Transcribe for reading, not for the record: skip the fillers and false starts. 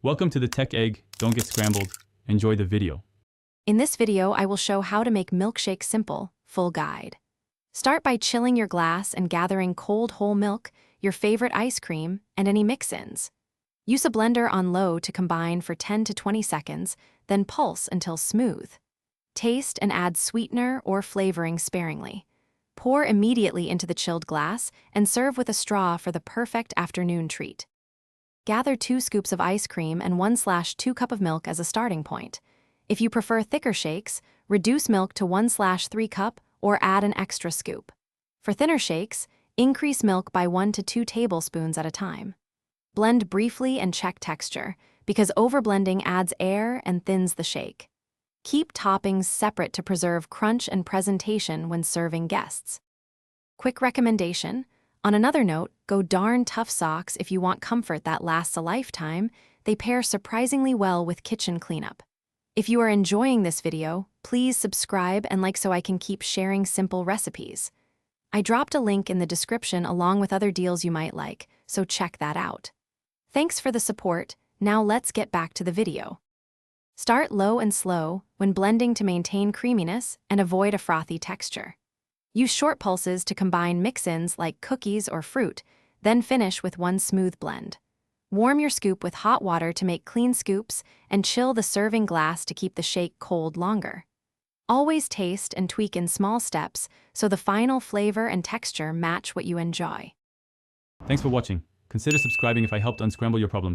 Welcome to the Tech Egg. Don't get scrambled. Enjoy the video. In this video, I will show how to make milkshake simple, full guide. Start by chilling your glass and gathering cold whole milk, your favorite ice cream, and any mix-ins. Use a blender on low to combine for 10 to 20 seconds, then pulse until smooth. Taste and add sweetener or flavoring sparingly. Pour immediately into the chilled glass and serve with a straw for the perfect afternoon treat. Gather 2 scoops of ice cream and 1/2 cup of milk as a starting point. If you prefer thicker shakes, reduce milk to 1/3 cup or add an extra scoop. For thinner shakes, increase milk by 1 to 2 tablespoons at a time. Blend briefly and check texture, because overblending adds air and thins the shake. Keep toppings separate to preserve crunch and presentation when serving guests. Quick recommendation: on another note, go darn tough socks if you want comfort that lasts a lifetime. They pair surprisingly well with kitchen cleanup. If you are enjoying this video, please subscribe and like so I can keep sharing simple recipes. I dropped a link in the description along with other deals you might like, so check that out. Thanks for the support. Now let's get back to the video. Start low and slow when blending to maintain creaminess and avoid a frothy texture. Use short pulses to combine mix-ins like cookies or fruit, then finish with one smooth blend. Warm your scoop with hot water to make clean scoops and chill the serving glass to keep the shake cold longer. Always taste and tweak in small steps so the final flavor and texture match what you enjoy. Thanks for watching. Consider subscribing if I helped unscramble your problems.